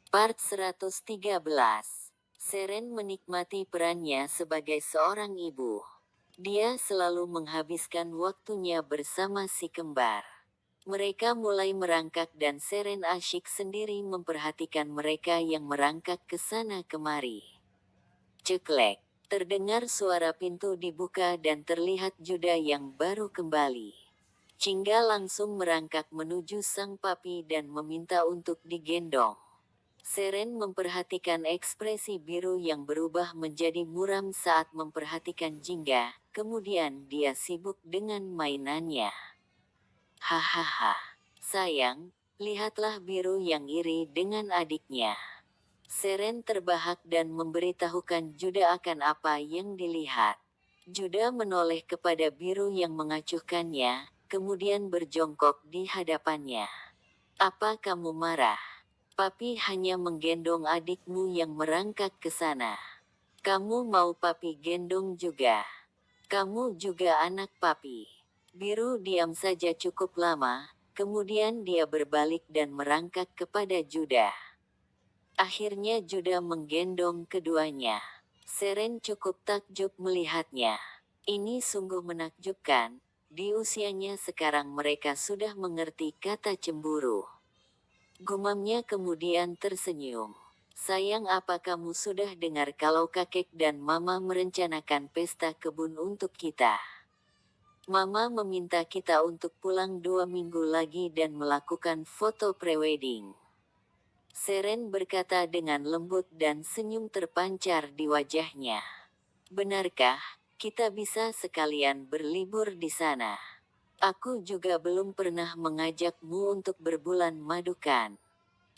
Part 113. Seren menikmati perannya sebagai seorang ibu. Dia selalu menghabiskan waktunya bersama si kembar. Mereka mulai merangkak dan Seren asyik sendiri memperhatikan mereka yang merangkak ke sana kemari. Ceklek. Terdengar suara pintu dibuka dan terlihat Juda yang baru kembali. Cingga langsung merangkak menuju sang papi dan meminta untuk digendong. Seren memperhatikan ekspresi biru yang berubah menjadi muram saat memperhatikan Jingga, kemudian dia sibuk dengan mainannya. Hahaha. Sayang, lihatlah biru yang iri dengan adiknya. Seren terbahak dan memberitahukan Juda akan apa yang dilihat. Juda menoleh kepada biru yang mengacuhkannya, kemudian berjongkok di hadapannya. Apa kamu marah? Papi hanya menggendong adikmu yang merangkak ke sana. Kamu mau papi gendong juga? Kamu juga anak papi. Biru diam saja cukup lama, kemudian dia berbalik dan merangkak kepada Juda. Akhirnya Juda menggendong keduanya. Seren cukup takjub melihatnya. Ini sungguh menakjubkan, di usianya sekarang mereka sudah mengerti kata cemburu. Gumamnya kemudian tersenyum. Sayang, apa kamu sudah dengar kalau kakek dan mama merencanakan pesta kebun untuk kita? Mama meminta kita untuk pulang 2 minggu lagi dan melakukan foto prewedding. Seren berkata dengan lembut dan senyum terpancar di wajahnya. Benarkah, kita bisa sekalian berlibur di sana? Aku juga belum pernah mengajakmu untuk berbulan madukan.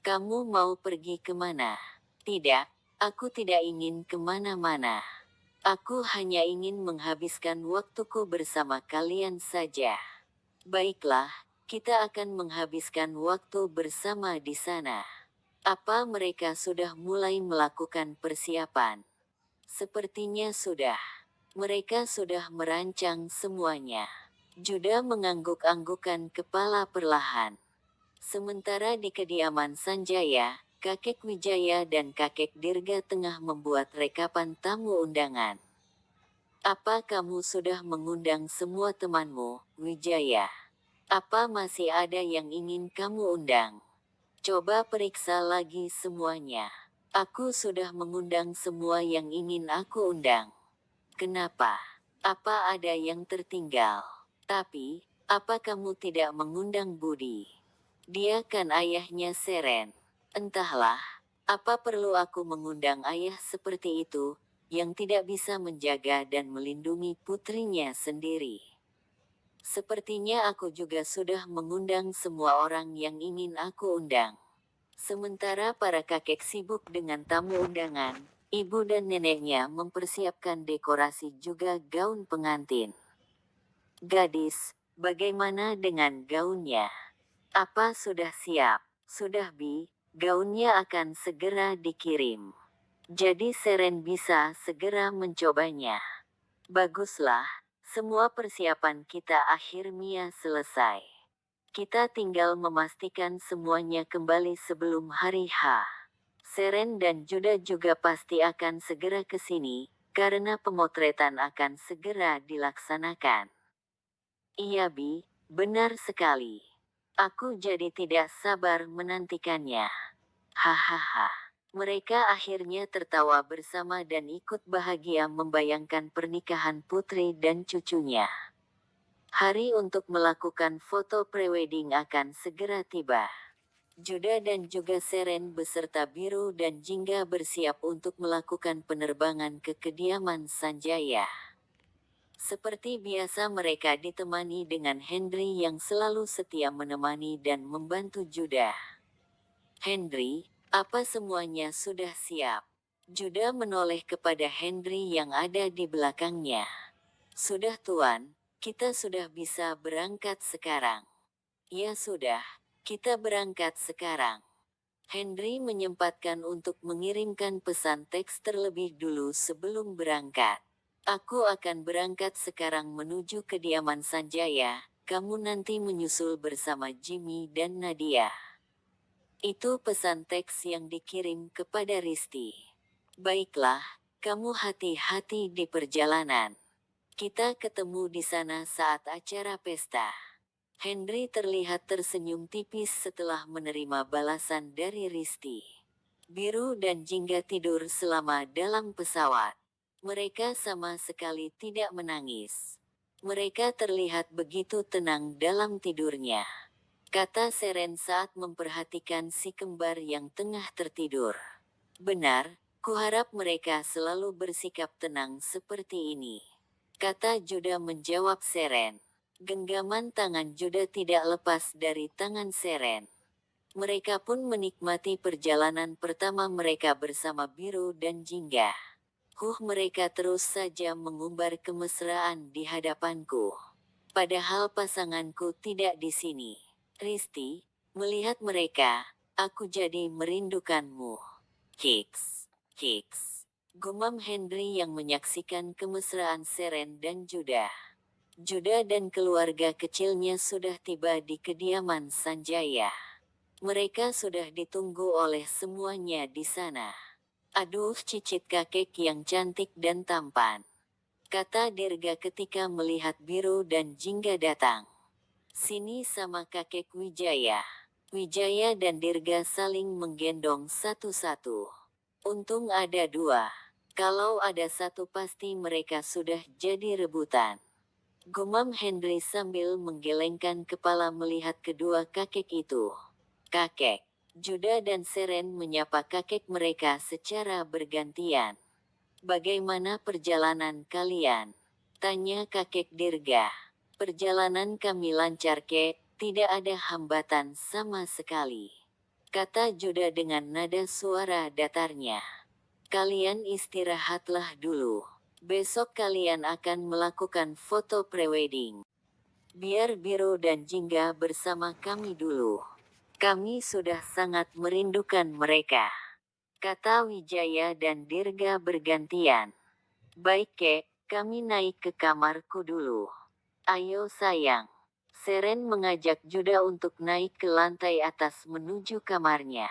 Kamu mau pergi kemana? Tidak, aku tidak ingin kemana-mana. Aku hanya ingin menghabiskan waktuku bersama kalian saja. Baiklah, kita akan menghabiskan waktu bersama di sana. Apa mereka sudah mulai melakukan persiapan? Sepertinya sudah. Mereka sudah merancang semuanya. Juda mengangguk-anggukan kepala perlahan. Sementara di kediaman Sanjaya, kakek Wijaya dan kakek Dirga tengah membuat rekapan tamu undangan. Apa kamu sudah mengundang semua temanmu, Wijaya? Apa masih ada yang ingin kamu undang? Coba periksa lagi semuanya. Aku sudah mengundang semua yang ingin aku undang. Kenapa? Apa ada yang tertinggal? Tapi, apa kamu tidak mengundang Budi? Dia kan ayahnya Seren. Entahlah, apa perlu aku mengundang ayah seperti itu, yang tidak bisa menjaga dan melindungi putrinya sendiri? Sepertinya aku juga sudah mengundang semua orang yang ingin aku undang. Sementara para kakek sibuk dengan tamu undangan, ibu dan neneknya mempersiapkan dekorasi juga gaun pengantin. Gadis, bagaimana dengan gaunnya? Apa sudah siap? Sudah Bi, gaunnya akan segera dikirim. Jadi Seren bisa segera mencobanya. Baguslah, semua persiapan kita akhirnya selesai. Kita tinggal memastikan semuanya kembali sebelum hari H. Seren dan Juda juga pasti akan segera ke sini, karena pemotretan akan segera dilaksanakan. Iya Bi, benar sekali. Aku jadi tidak sabar menantikannya. Hahaha. Mereka akhirnya tertawa bersama dan ikut bahagia membayangkan pernikahan putri dan cucunya. Hari untuk melakukan foto prewedding akan segera tiba. Juda dan juga Seren beserta Biru dan Jingga bersiap untuk melakukan penerbangan ke kediaman Sanjaya. Seperti biasa mereka ditemani dengan Henry yang selalu setia menemani dan membantu Juda. Henry, apa semuanya sudah siap? Juda menoleh kepada Henry yang ada di belakangnya. Sudah Tuan, kita sudah bisa berangkat sekarang. Ya sudah, kita berangkat sekarang. Henry menyempatkan untuk mengirimkan pesan teks terlebih dulu sebelum berangkat. Aku akan berangkat sekarang menuju kediaman Sanjaya, kamu nanti menyusul bersama Jimmy dan Nadia. Itu pesan teks yang dikirim kepada Risti. Baiklah, kamu hati-hati di perjalanan. Kita ketemu di sana saat acara pesta. Henry terlihat tersenyum tipis setelah menerima balasan dari Risti. Biru dan Jingga tidur selama dalam pesawat. Mereka sama sekali tidak menangis. Mereka terlihat begitu tenang dalam tidurnya, kata Seren saat memperhatikan si kembar yang tengah tertidur. Benar, kuharap mereka selalu bersikap tenang seperti ini, kata Juda menjawab Seren. Genggaman tangan Juda tidak lepas dari tangan Seren. Mereka pun menikmati perjalanan pertama mereka bersama Biru dan Jingga. Mereka terus saja mengumbar kemesraan di hadapanku. Padahal pasanganku tidak di sini. Risti, melihat mereka, aku jadi merindukanmu. Hiks, hiks. Gumam Henry yang menyaksikan kemesraan Seren dan Juda. Juda dan keluarga kecilnya sudah tiba di kediaman Sanjaya. Mereka sudah ditunggu oleh semuanya di sana. Aduh, cicit kakek yang cantik dan tampan, kata Dirga ketika melihat Biru dan Jingga datang. Sini sama kakek Wijaya. Wijaya dan Dirga saling menggendong satu-satu. Untung ada dua. Kalau ada satu pasti mereka sudah jadi rebutan, gumam Henry sambil menggelengkan kepala melihat kedua kakek itu. Kakek. Juda dan Seren menyapa kakek mereka secara bergantian. Bagaimana perjalanan kalian? Tanya kakek Dirga. Perjalanan kami lancar kek, tidak ada hambatan sama sekali, kata Juda dengan nada suara datarnya. Kalian istirahatlah dulu. Besok kalian akan melakukan foto prewedding. Biar Biru dan Jingga bersama kami dulu. Kami sudah sangat merindukan mereka, kata Wijaya dan Dirga bergantian. Baik kek, kami naik ke kamarku dulu. Ayo sayang. Seren mengajak Juda untuk naik ke lantai atas menuju kamarnya.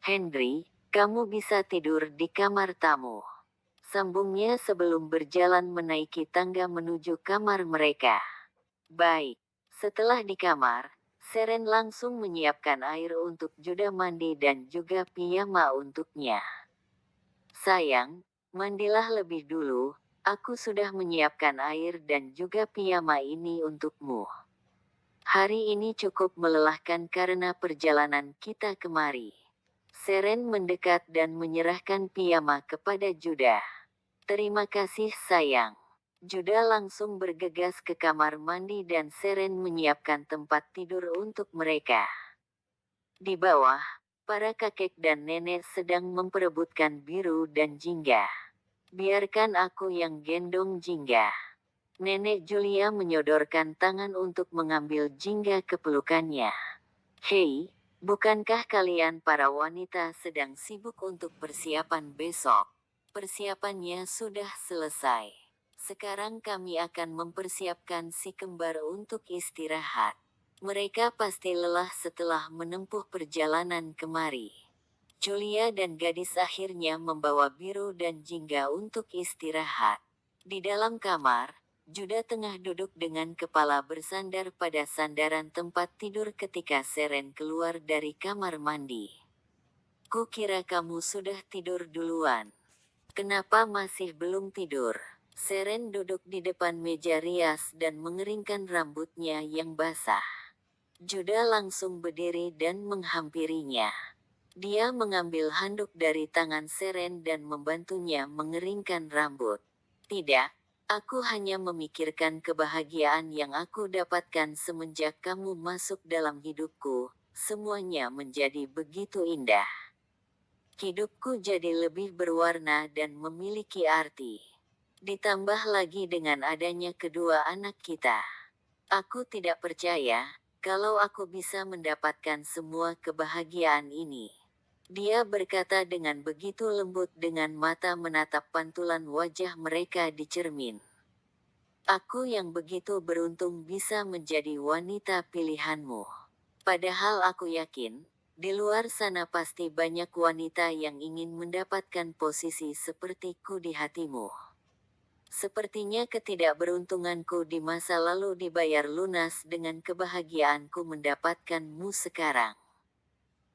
Henry, kamu bisa tidur di kamar tamu, sambungnya sebelum berjalan menaiki tangga menuju kamar mereka. Baik. Setelah di kamar, Seren langsung menyiapkan air untuk Juda mandi dan juga piyama untuknya. Sayang, mandilah lebih dulu, aku sudah menyiapkan air dan juga piyama ini untukmu. Hari ini cukup melelahkan karena perjalanan kita kemari. Seren mendekat dan menyerahkan piyama kepada Juda. Terima kasih sayang. Juda langsung bergegas ke kamar mandi dan Seren menyiapkan tempat tidur untuk mereka. Di bawah, para kakek dan nenek sedang memperebutkan Biru dan Jingga. Biarkan aku yang gendong Jingga. Nenek Julia menyodorkan tangan untuk mengambil Jingga ke pelukannya. Hei, bukankah kalian para wanita sedang sibuk untuk persiapan besok? Persiapannya sudah selesai. Sekarang kami akan mempersiapkan si kembar untuk istirahat. Mereka pasti lelah setelah menempuh perjalanan kemari. Julia dan gadis akhirnya membawa Biru dan Jingga untuk istirahat. Di dalam kamar, Juda tengah duduk dengan kepala bersandar pada sandaran tempat tidur ketika Seren keluar dari kamar mandi. Kukira kamu sudah tidur duluan. Kenapa masih belum tidur? Seren duduk di depan meja rias dan mengeringkan rambutnya yang basah. Juda langsung berdiri dan menghampirinya. Dia mengambil handuk dari tangan Seren dan membantunya mengeringkan rambut. Tidak, aku hanya memikirkan kebahagiaan yang aku dapatkan semenjak kamu masuk dalam hidupku. Semuanya menjadi begitu indah. Hidupku jadi lebih berwarna dan memiliki arti. Ditambah lagi dengan adanya kedua anak kita. Aku tidak percaya, kalau aku bisa mendapatkan semua kebahagiaan ini. Dia berkata dengan begitu lembut dengan mata menatap pantulan wajah mereka di cermin. Aku yang begitu beruntung bisa menjadi wanita pilihanmu. Padahal aku yakin, Di luar sana pasti banyak wanita yang ingin mendapatkan posisi sepertiku di hatimu. Sepertinya ketidakberuntunganku di masa lalu dibayar lunas dengan kebahagiaanku mendapatkanmu sekarang.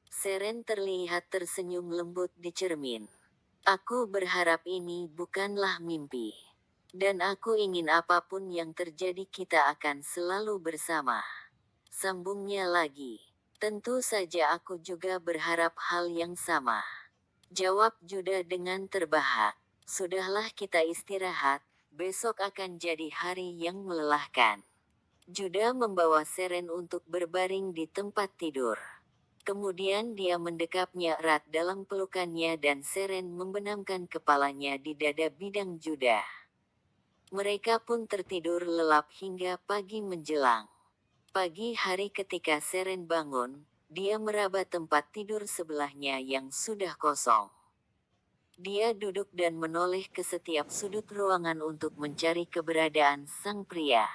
Seren terlihat tersenyum lembut di cermin. Aku berharap ini bukanlah mimpi. Dan aku ingin apapun yang terjadi kita akan selalu bersama. Sambungnya lagi. Tentu saja aku juga berharap hal yang sama. Jawab Juda dengan terbahak. Sudahlah kita istirahat, besok akan jadi hari yang melelahkan. Juda membawa Seren untuk berbaring di tempat tidur. Kemudian dia mendekapnya erat dalam pelukannya dan Seren membenamkan kepalanya di dada bidang Juda. Mereka pun tertidur lelap hingga pagi menjelang. Pagi hari ketika Seren bangun, dia meraba tempat tidur sebelahnya yang sudah kosong. Dia duduk dan menoleh ke setiap sudut ruangan untuk mencari keberadaan sang pria.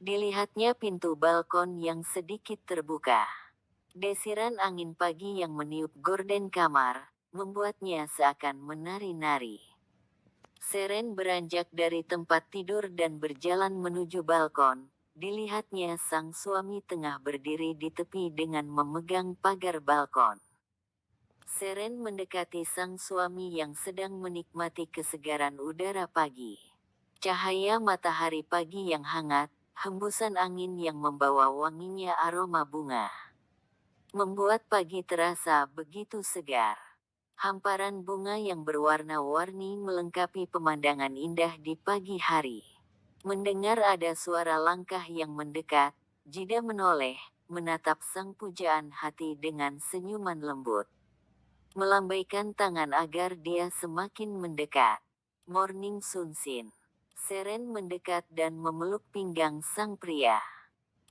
Dilihatnya pintu balkon yang sedikit terbuka. Desiran angin pagi yang meniup gorden kamar, membuatnya seakan menari-nari. Seren beranjak dari tempat tidur dan berjalan menuju balkon. Dilihatnya sang suami tengah berdiri di tepi dengan memegang pagar balkon. Seren mendekati sang suami yang sedang menikmati kesegaran udara pagi. Cahaya matahari pagi yang hangat, hembusan angin yang membawa wanginya aroma bunga, membuat pagi terasa begitu segar. Hamparan bunga yang berwarna-warni melengkapi pemandangan indah di pagi hari. Mendengar ada suara langkah yang mendekat, Jida menoleh, menatap sang pujaan hati dengan senyuman lembut. Melambaikan tangan agar dia semakin mendekat. Morning Sunsin. Seren mendekat dan memeluk pinggang sang pria.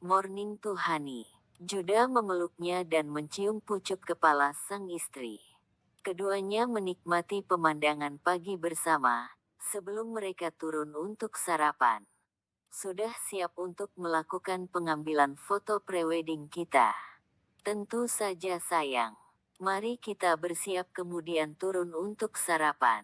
Morning Tuhani. Juda memeluknya dan mencium pucuk kepala sang istri. Keduanya menikmati pemandangan pagi bersama, sebelum mereka turun untuk sarapan. Sudah siap untuk melakukan pengambilan foto prewedding kita? Tentu saja sayang. Mari kita bersiap kemudian turun untuk sarapan.